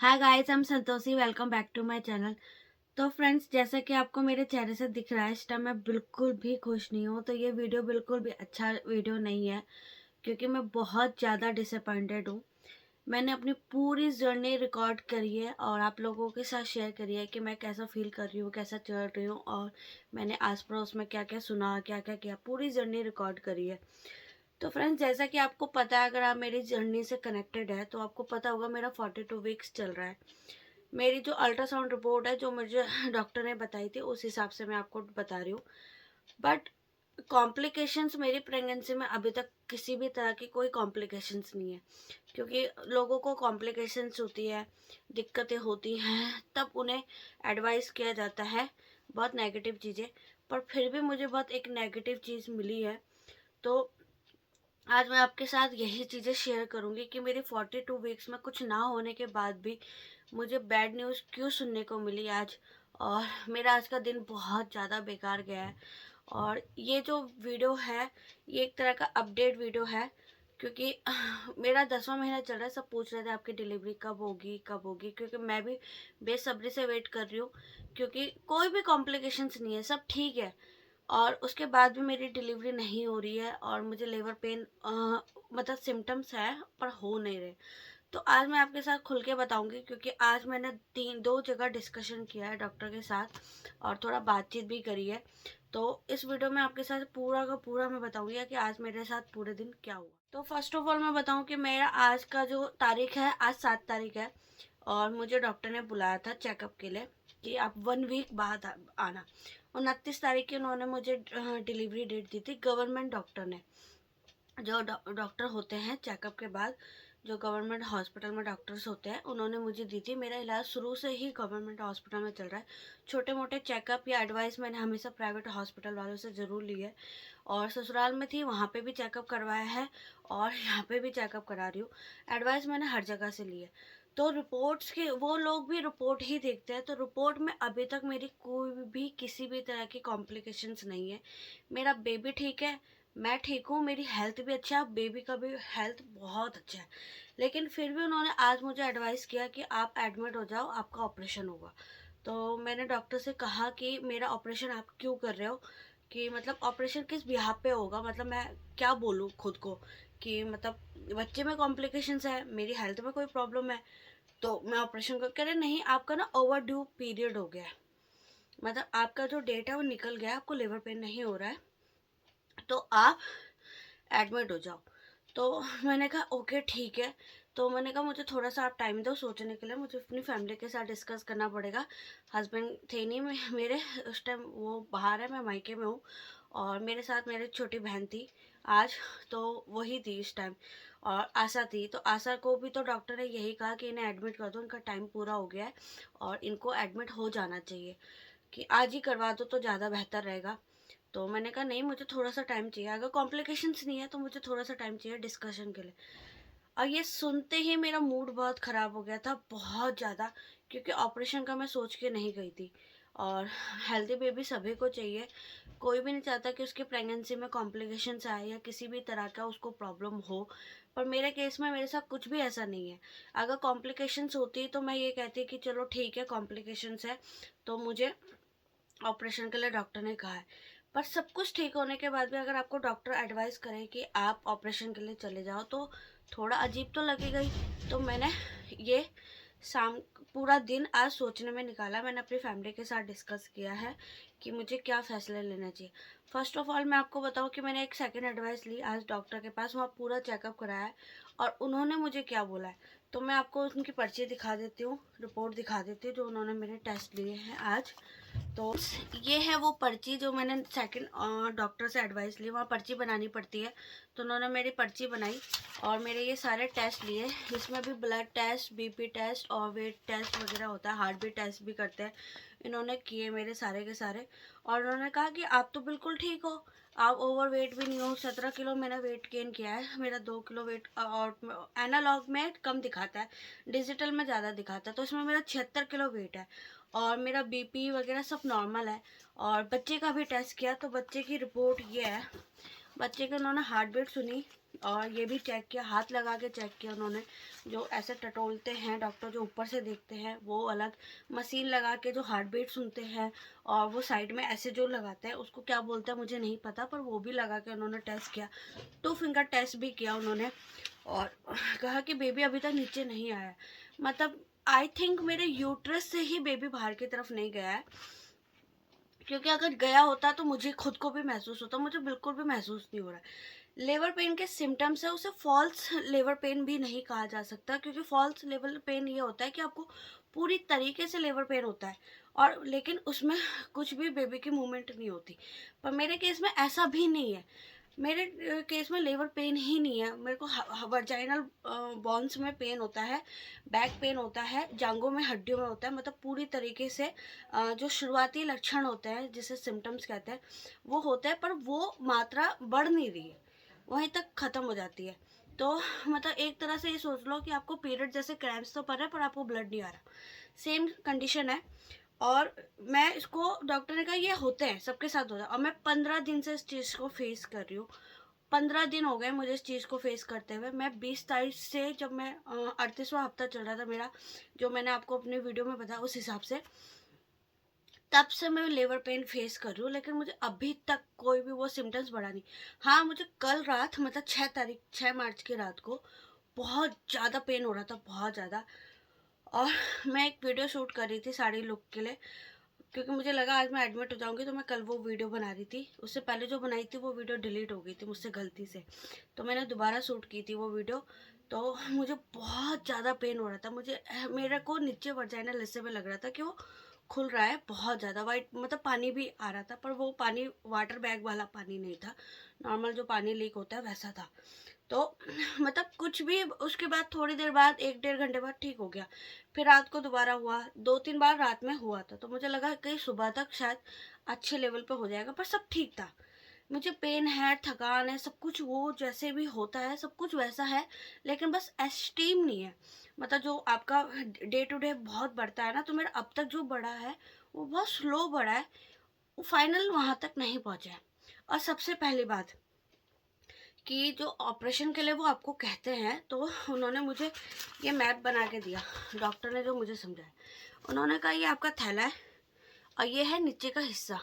Hi guys, I am Santoshi. Welcome back to my channel. तो friends, जैसा कि आपको मेरे चेहरे से दिख रहा है, इस टाइम मैं बिल्कुल भी खुश नहीं हूँ। तो ये वीडियो बिल्कुल भी अच्छा वीडियो नहीं है, क्योंकि मैं बहुत ज़्यादा डिसअपॉइंटेड हूँ। मैंने अपनी पूरी जर्नी रिकॉर्ड करी है और आप लोगों के साथ शेयर करी है कि मैं कैसा फील कर रही हूँ, कैसा चल रही हूँ, और मैंने आस पड़ोस में क्या क्या सुना, क्या क्या किया, पूरी जर्नी रिकॉर्ड करी है। तो फ्रेंड्स, जैसा कि आपको पता है, अगर आप मेरी जर्नी से कनेक्टेड है तो आपको पता होगा मेरा 42 वीक्स चल रहा है। मेरी जो अल्ट्रासाउंड रिपोर्ट है, जो मुझे डॉक्टर ने बताई थी, उस हिसाब से मैं आपको बता रही हूँ। बट कॉम्प्लिकेशंस मेरी प्रेगनेंसी में अभी तक किसी भी तरह की कोई कॉम्प्लिकेशंस नहीं है। क्योंकि लोगों को कॉम्प्लिकेशंस होती है, दिक्कतें होती हैं, तब उन्हें एडवाइस किया जाता है बहुत नेगेटिव चीज़ें। पर फिर भी मुझे बहुत एक नेगेटिव चीज़ मिली है। तो आज मैं आपके साथ यही चीज़ें शेयर करूंगी कि मेरी 42 वीक्स में कुछ ना होने के बाद भी मुझे बैड न्यूज़ क्यों सुनने को मिली आज। और मेरा आज का दिन बहुत ज़्यादा बेकार गया है। और ये जो वीडियो है, ये एक तरह का अपडेट वीडियो है। क्योंकि मेरा 10वां महीना चल रहा है। सब पूछ रहे थे आपकी डिलीवरी कब होगी कब होगी, क्योंकि मैं भी बेसब्री से वेट कर रही हूँ। क्योंकि कोई भी कॉम्प्लिकेशंस नहीं है, सब ठीक है। और उसके बाद भी मेरी डिलीवरी नहीं हो रही है और मुझे लेबर पेन मतलब सिम्टम्स है, पर हो नहीं रहे। तो आज मैं आपके साथ खुल के बताऊंगी, क्योंकि आज मैंने दो जगह डिस्कशन किया है डॉक्टर के साथ और थोड़ा बातचीत भी करी है। तो इस वीडियो में आपके साथ पूरा का पूरा मैं बताऊंगी कि आज मेरे साथ पूरे दिन क्या हुआ। तो फर्स्ट ऑफ ऑल मैं बताऊं कि मेरा आज का जो तारीख है, आज 7 तारीख है। और मुझे डॉक्टर ने बुलाया था चेकअप के लिए कि आप 1 वीक बाद आना। 29 तारीख की उन्होंने मुझे डिलीवरी डेट दी थी, गवर्नमेंट डॉक्टर ने। जो डॉक्टर होते हैं चेकअप के बाद, जो गवर्नमेंट हॉस्पिटल में डॉक्टर्स होते हैं, उन्होंने मुझे दी थी। मेरा इलाज शुरू से ही गवर्नमेंट हॉस्पिटल में चल रहा है। छोटे मोटे चेकअप या एडवाइस मैंने हमेशा प्राइवेट हॉस्पिटल वालों से ज़रूर ली है। और ससुराल में थी, वहाँ पे भी चेकअप करवाया है और यहाँ पे भी चेकअप करा रही हूँ। एडवाइस मैंने हर जगह से ली है। तो रिपोर्ट्स के वो लोग भी रिपोर्ट ही देखते हैं, तो रिपोर्ट में अभी तक मेरी कोई भी किसी भी तरह की कॉम्प्लिकेशंस नहीं है। मेरा बेबी ठीक है, मैं ठीक हूँ, मेरी हेल्थ भी अच्छा है, बेबी का भी हेल्थ बहुत अच्छा है। लेकिन फिर भी उन्होंने आज मुझे एडवाइस किया कि आप एडमिट हो जाओ, आपका ऑपरेशन होगा। तो मैंने डॉक्टर से कहा कि मेरा ऑपरेशन आप क्यों कर रहे हो, कि मतलब ऑपरेशन किस बिहाफ पे होगा, मतलब मैं क्या बोलूँ खुद को, कि मतलब बच्चे में कॉम्प्लिकेशंस है, मेरी हेल्थ में कोई प्रॉब्लम है, तो मैं ऑपरेशन कर। कह रहे नहीं, आपका ना ओवर ड्यू पीरियड हो गया है, मतलब आपका जो डेट है वो निकल गया है, आपको लेबर पेन नहीं हो रहा है, तो आप एडमिट हो जाओ। तो मैंने कहा ओके ठीक है। तो मैंने कहा मुझे थोड़ा सा आप टाइम दो सोचने के लिए, मुझे अपनी फैमिली के साथ डिस्कस करना पड़ेगा। हस्बैंड थे नहीं मेरे उस टाइम, वो बाहर है, मैं मायके में हूँ। और मेरे साथ मेरी छोटी बहन थी आज, तो वही थी इस टाइम। और आशा थी, तो आशा को भी तो डॉक्टर ने यही कहा कि इन्हें एडमिट कर दो, इनका टाइम पूरा हो गया है और इनको एडमिट हो जाना चाहिए, कि आज ही करवा दो तो ज़्यादा बेहतर रहेगा। तो मैंने कहा नहीं, मुझे थोड़ा सा टाइम चाहिए, अगर कॉम्प्लिकेशंस नहीं है तो मुझे थोड़ा सा टाइम चाहिए डिस्कशन के लिए। और ये सुनते ही मेरा मूड बहुत ख़राब हो गया था, बहुत ज़्यादा। क्योंकि ऑपरेशन का मैं सोच के नहीं गई थी। और हेल्दी बेबी सभी को चाहिए, कोई भी नहीं चाहता कि उसकी प्रेगनेंसी में कॉम्प्लिकेशंस आए या किसी भी तरह का उसको प्रॉब्लम हो। पर मेरे केस में मेरे साथ कुछ भी ऐसा नहीं है। अगर कॉम्प्लिकेशंस होती तो मैं ये कहती कि चलो ठीक है, कॉम्प्लिकेशंस है तो मुझे ऑपरेशन के लिए डॉक्टर ने कहा है। पर सब कुछ ठीक होने के बाद भी अगर आपको डॉक्टर एडवाइस करे कि आप ऑपरेशन के लिए चले जाओ, तो थोड़ा अजीब तो लगेगा ही। तो मैंने ये शाम पूरा दिन आज सोचने में निकाला। मैंने अपनी फैमिली के साथ डिस्कस किया है कि मुझे क्या फ़ैसले लेना चाहिए। फ़र्स्ट ऑफ़ ऑल मैं आपको बताऊं कि मैंने एक सेकंड एडवाइस ली आज डॉक्टर के पास, वहाँ पूरा चेकअप कराया है। और उन्होंने मुझे क्या बोला है, तो मैं आपको उनकी पर्ची दिखा देती हूँ, रिपोर्ट दिखा देती हूँ जो उन्होंने मेरे टेस्ट लिए हैं आज। तो ये है वो पर्ची जो मैंने सेकंड डॉक्टर से एडवाइस ली, वहाँ पर्ची बनानी पड़ती है। तो उन्होंने मेरी पर्ची बनाई और मेरे ये सारे टेस्ट लिए। इसमें भी ब्लड टेस्ट, बीपी टेस्ट और वेट टेस्ट वगैरह होता है, हार्ट बीट टेस्ट भी करते हैं। इन्होंने किए मेरे सारे के सारे। और उन्होंने कहा कि आप तो बिल्कुल ठीक हो, आप ओवर वेट भी नहीं हो। 17 किलो मैंने वेट गेन किया है, मेरा 2 किलो वेट। और एनालॉग में कम दिखाता है, डिजिटल में ज़्यादा दिखाता है, तो इसमें मेरा 76 किलो वेट है। और मेरा बीपी वगैरह सब नॉर्मल है। और बच्चे का भी टेस्ट किया तो बच्चे की रिपोर्ट ये है। बच्चे के उन्होंने हार्ट बीट सुनी और ये भी चेक किया, हाथ लगा के चेक किया उन्होंने। जो ऐसे टटोलते हैं डॉक्टर, जो ऊपर से देखते हैं वो अलग, मशीन लगा के जो हार्ट बीट सुनते हैं और वो साइड में ऐसे जो लगाते हैं उसको क्या बोलते हैं मुझे नहीं पता, पर वो भी लगा के उन्होंने टेस्ट किया। 2 फिंगर टेस्ट भी किया उन्होंने और कहा कि बेबी अभी तक नीचे नहीं आया। मतलब आई थिंक मेरे यूट्रस से ही बेबी बाहर की तरफ नहीं गया है, क्योंकि अगर गया होता तो मुझे खुद को भी महसूस होता, मुझे बिल्कुल भी महसूस नहीं हो रहा है। लेबर पेन के सिम्टम्स है, उसे फॉल्स लेबर पेन भी नहीं कहा जा सकता, क्योंकि फॉल्स लेबर पेन ये होता है कि आपको पूरी तरीके से लेबर पेन होता है और लेकिन उसमें कुछ भी बेबी की मूवमेंट नहीं होती। पर मेरे केस में ऐसा भी नहीं है, मेरे केस में लेबर पेन ही नहीं है। मेरे को वर्जाइनल बॉन्स में पेन होता है, बैक पेन होता है, जांघों में हड्डियों में होता है, मतलब पूरी तरीके से जो शुरुआती लक्षण होते हैं जिसे सिम्टम्स कहते हैं वो होते हैं, पर वो मात्रा बढ़ नहीं रही है, वहीं तक ख़त्म हो जाती है। तो मतलब एक तरह से ये सोच लो कि आपको पीरियड जैसे क्रैम्प्स तो पड़ रहे हैं पर आपको ब्लड नहीं आ रहा, सेम कंडीशन है। और मैं इसको, डॉक्टर ने कहा ये होते हैं, सबके साथ होता है, और मैं 15 दिन से इस चीज़ को फेस कर रही हूँ। 15 दिन हो गए मुझे इस चीज़ को फेस करते हुए। मैं 20 तारीख से, जब मैं 38वां हफ्ता चल रहा था मेरा, जो मैंने आपको अपने वीडियो में बताया उस हिसाब से, तब से मैं लेबर पेन फेस कर रही हूँ, लेकिन मुझे अभी तक कोई भी वो सिम्टम्स बढ़ा नहीं। हाँ, मुझे कल रात, मतलब 6 मार्च की रात को बहुत ज़्यादा पेन हो रहा था, बहुत ज़्यादा। और मैं एक वीडियो शूट कर रही थी साड़ी लुक के लिए, क्योंकि मुझे लगा आज मैं एडमिट हो जाऊंगी, तो मैं कल वो वीडियो बना रही थी। उससे पहले जो बनाई थी वो वीडियो डिलीट हो गई थी मुझसे गलती से, तो मैंने दोबारा शूट की थी वो वीडियो। तो मुझे बहुत ज़्यादा पेन हो रहा था, मुझे, मेरे को नीचे वर्जाइनल हिस्से में लग रहा था कि वो खुल रहा है बहुत ज़्यादा, वाइट, मतलब पानी भी आ रहा था, पर वो पानी वाटर बैग वाला पानी नहीं था, नॉर्मल जो पानी लीक होता है वैसा था। तो मतलब कुछ भी, उसके बाद थोड़ी देर बाद, 1 डेढ़ घंटे बाद ठीक हो गया। फिर रात को दोबारा हुआ, 2 3 बार रात में हुआ था, तो मुझे लगा कि सुबह तक शायद अच्छे लेवल पे हो जाएगा, पर सब ठीक था। मुझे पेन है, थकान है, सब कुछ वो जैसे भी होता है सब कुछ वैसा है, लेकिन बस एस्टीम नहीं है। मतलब जो आपका डे टू डे बहुत बढ़ता है ना, तो मेरा अब तक जो बढ़ा है वो बहुत स्लो बढ़ा है, वो फाइनल वहाँ तक नहीं पहुँचा है। और सबसे पहली बात कि जो ऑपरेशन के लिए वो आपको कहते हैं, तो उन्होंने मुझे ये मैप बना के दिया, डॉक्टर ने जो मुझे समझाया। उन्होंने कहा ये आपका थैला है और ये है नीचे का हिस्सा,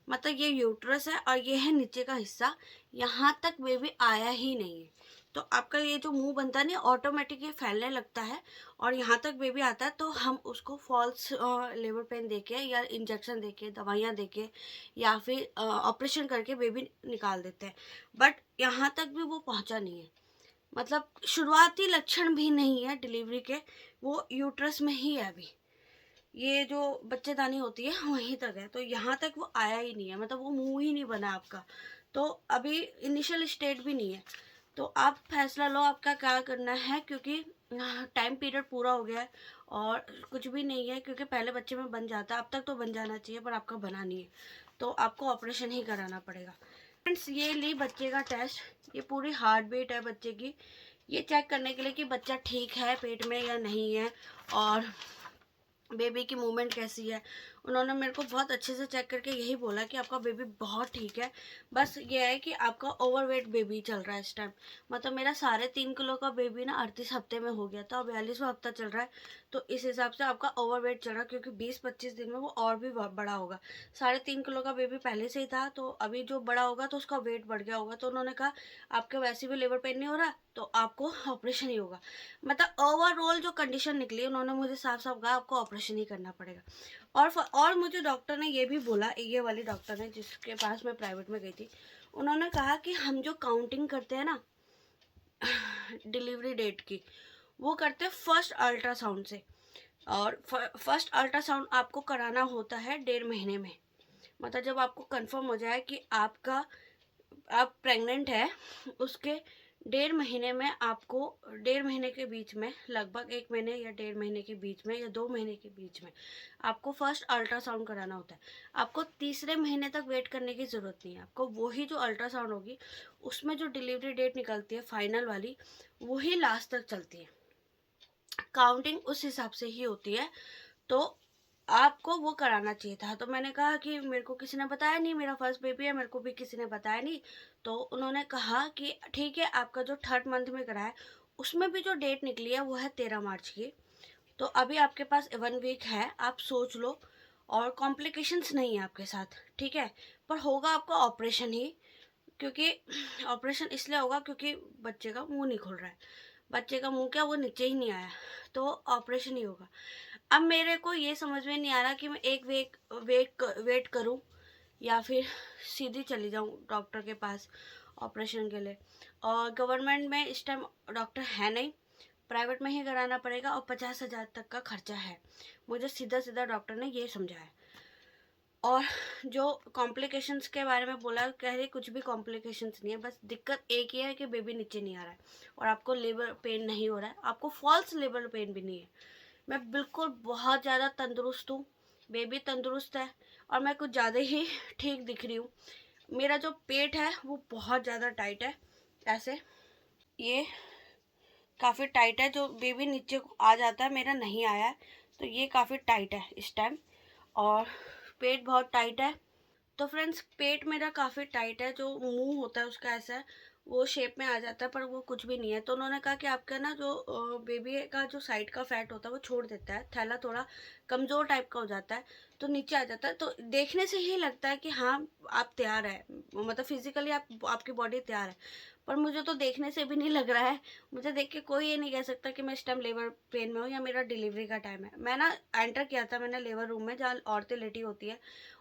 मतलब ये यूट्रस है और ये है नीचे का हिस्सा, यहाँ तक बेबी आया ही नहीं है। तो आपका ये जो मुंह बनता है ना, ऑटोमेटिक ये फैलने लगता है और यहाँ तक बेबी आता है, तो हम उसको फॉल्स लेबर पेन देके या इंजेक्शन देके, दवाइयाँ देके, या फिर ऑपरेशन करके बेबी निकाल देते हैं। बट यहाँ तक भी वो पहुँचा नहीं है, मतलब शुरुआती लक्षण भी नहीं है डिलीवरी के, वो यूट्रस में ही है अभी, ये जो बच्चेदानी होती है वहीं तक है, तो यहाँ तक वो आया ही नहीं है, मतलब वो मुंह ही नहीं बना आपका, तो अभी इनिशियल स्टेट भी नहीं है। तो आप फैसला लो आपका क्या करना है, क्योंकि टाइम पीरियड पूरा हो गया है और कुछ भी नहीं है, क्योंकि पहले बच्चे में बन जाता, अब तक तो बन जाना चाहिए, पर आपका बना नहीं है, तो आपको ऑपरेशन ही कराना पड़ेगा। फ्रेंड्स, ये ली बच्चे का टेस्ट, ये पूरी हार्ट बीट है बच्चे की, ये चेक करने के लिए कि बच्चा ठीक है पेट में या नहीं है, और बेबी की मूवमेंट कैसी है। उन्होंने मेरे को बहुत अच्छे से चेक करके यही बोला कि आपका बेबी बहुत ठीक है, बस ये है कि आपका ओवरवेट बेबी चल रहा है इस टाइम। मतलब मेरा 3.5 किलो का बेबी ना 38 हफ्ते में हो गया था, 42वां हफ्ता चल रहा है, तो इस हिसाब से आपका ओवरवेट चल रहा है, क्योंकि 20-25 दिन में वो और भी बड़ा होगा। 3.5 किलो का बेबी पहले से ही था, तो अभी जो बड़ा होगा तो उसका वेट बढ़ गया होगा, तो उन्होंने कहा आपके वैसे भी लेबर पेन नहीं हो रहा, तो आपको ऑपरेशन ही होगा। मतलब ओवरऑल जो कंडीशन निकली, उन्होंने मुझे साफ साफ कहा आपको ऑपरेशन ही करना पड़ेगा। और मुझे डॉक्टर ने ये भी बोला, ये वाली डॉक्टर ने जिसके पास मैं प्राइवेट में गई थी, उन्होंने कहा कि हम जो काउंटिंग करते हैं ना डिलीवरी डेट की, वो करते हैं फर्स्ट अल्ट्रासाउंड से, और फर्स्ट अल्ट्रासाउंड आपको कराना होता है 1.5 महीने में। मतलब जब आपको कंफर्म हो जाए कि आप प्रेग्नेंट है, उसके 1.5 महीने में आपको, 1.5 महीने के बीच में, लगभग 1 महीने या 1.5 महीने के बीच में या 2 महीने के बीच में आपको फर्स्ट अल्ट्रासाउंड कराना होता है। आपको तीसरे महीने तक वेट करने की ज़रूरत नहीं है, आपको वही जो अल्ट्रासाउंड होगी उसमें जो डिलीवरी डेट निकलती है फाइनल वाली, वही लास्ट तक चलती है, काउंटिंग उस हिसाब से ही होती है। तो आपको वो कराना चाहिए था। तो मैंने कहा कि मेरे को किसी ने बताया नहीं, मेरा फर्स्ट बेबी है, मेरे को भी किसी ने बताया नहीं। तो उन्होंने कहा कि ठीक है, आपका जो 3rd मंथ में कराया उसमें भी जो डेट निकली है वो है 13 मार्च की। तो अभी आपके पास 1 वीक है, आप सोच लो, और कॉम्प्लिकेशंस नहीं है आपके साथ, ठीक है। पर होगा आपका ऑपरेशन ही, क्योंकि ऑपरेशन इसलिए होगा क्योंकि बच्चे का मुंह नहीं खुल रहा है। बच्चे का मुंह क्या, वो नीचे ही नहीं आया, तो ऑपरेशन ही होगा। अब मेरे को ये समझ में नहीं आ रहा कि मैं एक वीक वेट करूं या फिर सीधी चली जाऊं डॉक्टर के पास ऑपरेशन के लिए। और गवर्नमेंट में इस टाइम डॉक्टर है नहीं, प्राइवेट में ही कराना पड़ेगा, और 50,000 तक का खर्चा है। मुझे सीधा सीधा डॉक्टर ने ये समझाया। और जो कॉम्प्लिकेशंस के बारे में बोला, कह रही कुछ भी कॉम्प्लिकेशंस नहीं है, बस दिक्कत एक ही है कि बेबी नीचे नहीं आ रहा है और आपको लेबर पेन नहीं हो रहा है, आपको फॉल्स लेबर पेन भी नहीं है। मैं बिल्कुल बहुत ज़्यादा तंदुरुस्त हूँ, बेबी तंदुरुस्त है, और मैं कुछ ज़्यादा ही ठीक दिख रही हूँ। मेरा जो पेट है वो बहुत ज़्यादा टाइट है, ऐसे ये काफ़ी टाइट है। जो बेबी नीचे को आ जाता है, मेरा नहीं आया है, तो ये काफ़ी टाइट है इस टाइम। और पेट बहुत टाइट है। तो फ्रेंड्स, पेट मेरा काफ़ी टाइट है, जो मुंह होता है उसका ऐसा है, वो शेप में आ जाता है, पर वो कुछ भी नहीं है। तो उन्होंने कहा कि आपका ना जो बेबी का जो साइड का फैट होता है वो छोड़ देता है, थैला थोड़ा कमज़ोर टाइप का हो जाता है, तो नीचे आ जाता है। तो देखने से ही लगता है कि हाँ, आप तैयार है, मतलब फिजिकली आपकी बॉडी तैयार है। पर मुझे तो देखने से भी नहीं लग रहा है। मुझे देख के कोई ये नहीं कह सकता कि मैं इस टाइम लेबर पेन में हूँ या मेरा डिलीवरी का टाइम है। मैं ना एंटर किया था मैंने लेबर रूम में, जहाँ औरतें लेटी होती है,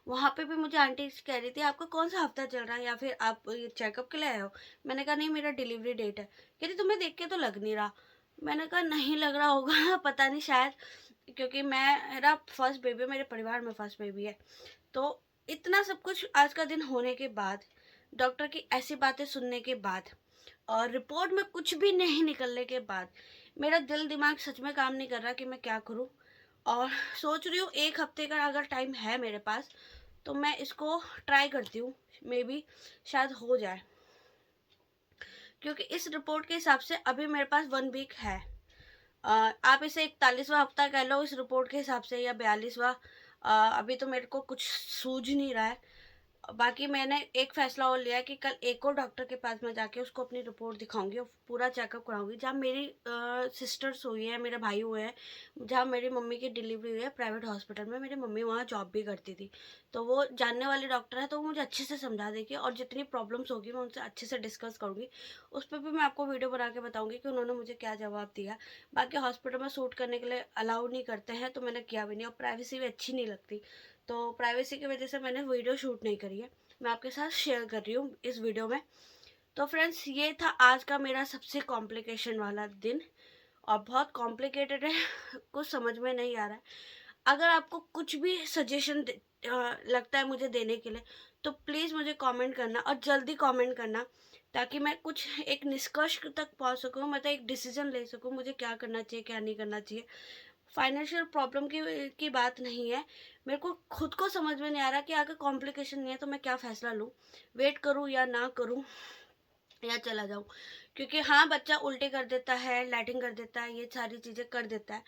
वहाँ पे भी मुझे आंटी कह रही थी आपका कौन सा हफ्ता चल रहा है या फिर आप ये चेकअप के लिए आए हो। मैंने कहा नहीं, मेरा डिलीवरी डेट है। कह रही तुम्हें देख के तो लग नहीं रहा। मैंने कहा नहीं लग रहा होगा पता नहीं, शायद क्योंकि मेरा फर्स्ट बेबी, मेरे परिवार में फर्स्ट बेबी है। तो इतना सब कुछ आज का दिन होने के बाद, डॉक्टर की ऐसी बातें सुनने के बाद, और रिपोर्ट में कुछ भी नहीं निकलने के बाद, मेरा दिल दिमाग सच में काम नहीं कर रहा कि मैं क्या करूं। और सोच रही हूँ 1 हफ्ते का अगर टाइम है मेरे पास, तो मैं इसको ट्राई करती हूँ, मे बी शायद हो जाए। क्योंकि इस रिपोर्ट के हिसाब से अभी मेरे पास 1 वीक है। आप इसे 41वां हफ्ता कह लो इस रिपोर्ट के हिसाब से, या 42वां। अभी तो मेरे को कुछ सूझ नहीं रहा है। बाकी मैंने एक फैसला और लिया है कि कल एक और डॉक्टर के पास मैं जाके उसको अपनी रिपोर्ट दिखाऊंगी और पूरा चेकअप कराऊंगी। जहाँ मेरी सिस्टर्स हुई है, मेरे भाई हुए हैं, जहाँ मेरी मम्मी की डिलीवरी हुई है प्राइवेट हॉस्पिटल में, मेरी मम्मी वहाँ जॉब भी करती थी, तो वो जानने वाली डॉक्टर है, तो वो मुझे अच्छे से समझा देगी, और जितनी प्रॉब्लम्स होगी मैं उनसे अच्छे से डिस्कस करूँगी। उस पर भी मैं आपको वीडियो बना के बताऊँगी कि उन्होंने मुझे क्या जवाब दिया। बाकी हॉस्पिटल में शूट करने के लिए अलाउ नहीं करते हैं, तो मैंने किया भी नहीं, और प्राइवेसी भी अच्छी नहीं लगती, तो प्राइवेसी की वजह से मैंने वीडियो शूट नहीं करी है। मैं आपके साथ शेयर कर रही हूँ इस वीडियो में। तो फ्रेंड्स, ये था आज का मेरा सबसे कॉम्प्लिकेशन वाला दिन, और बहुत कॉम्प्लिकेटेड है कुछ समझ में नहीं आ रहा है। अगर आपको कुछ भी सजेशन लगता है मुझे देने के लिए, तो प्लीज़ मुझे कमेंट करना, और जल्दी कमेंट करना, ताकि मैं कुछ एक निष्कर्ष तक पहुंच सकूं, मतलब एक डिसीजन ले सकूं मुझे क्या करना चाहिए क्या नहीं करना चाहिए। फाइनेंशियल प्रॉब्लम की बात नहीं है, मेरे को खुद को समझ में नहीं आ रहा कि अगर कॉम्प्लिकेशन नहीं है तो मैं क्या फ़ैसला लूँ, वेट करूँ या ना करूँ, या चला जाऊँ। क्योंकि हाँ, बच्चा उल्टे कर देता है, लैटिन कर देता है, ये सारी चीज़ें कर देता है,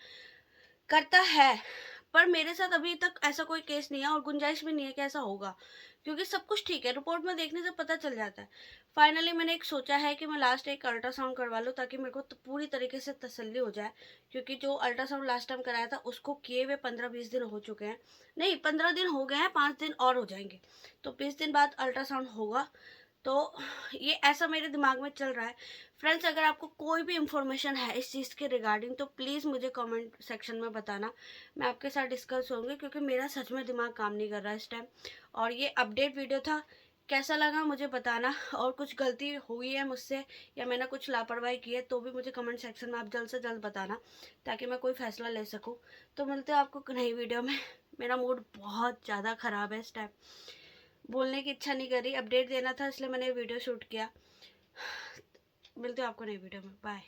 करता है, पर मेरे साथ अभी तक ऐसा कोई केस नहीं है, और गुंजाइश भी नहीं है कि ऐसा होगा, क्योंकि सब कुछ ठीक है, रिपोर्ट में देखने से पता चल जाता है। फाइनली मैंने एक सोचा है कि मैं लास्ट एक अल्ट्रासाउंड करवा लूँ, ताकि मेरे को तो पूरी तरीके से तसल्ली हो जाए। क्योंकि जो अल्ट्रासाउंड लास्ट टाइम कराया था उसको किए हुए 15-20 दिन हो चुके हैं, नहीं 15 दिन हो गए हैं, 5 दिन और हो जाएंगे, तो 20 दिन बाद अल्ट्रासाउंड होगा। तो ये ऐसा मेरे दिमाग में चल रहा है। फ्रेंड्स, अगर आपको कोई भी इंफॉर्मेशन है इस चीज़ के रिगार्डिंग, तो प्लीज़ मुझे कमेंट सेक्शन में बताना, मैं आपके साथ डिस्कस होंगे, क्योंकि मेरा सच में दिमाग काम नहीं कर रहा है इस टाइम। और ये अपडेट वीडियो था, कैसा लगा मुझे बताना, और कुछ गलती हुई है मुझसे या मैंने कुछ लापरवाही की है तो भी मुझे कमेंट सेक्शन में आप जल्द से जल्द बताना, ताकि मैं कोई फैसला ले सकूँ। तो मिलते हैं आपको नई वीडियो में। मेरा मूड बहुत ज़्यादा ख़राब है इस टाइम, बोलने की इच्छा नहीं कर रही, अपडेट देना था इसलिए मैंने वीडियो शूट किया। मिलते हैं आपको नई वीडियो में, बाय।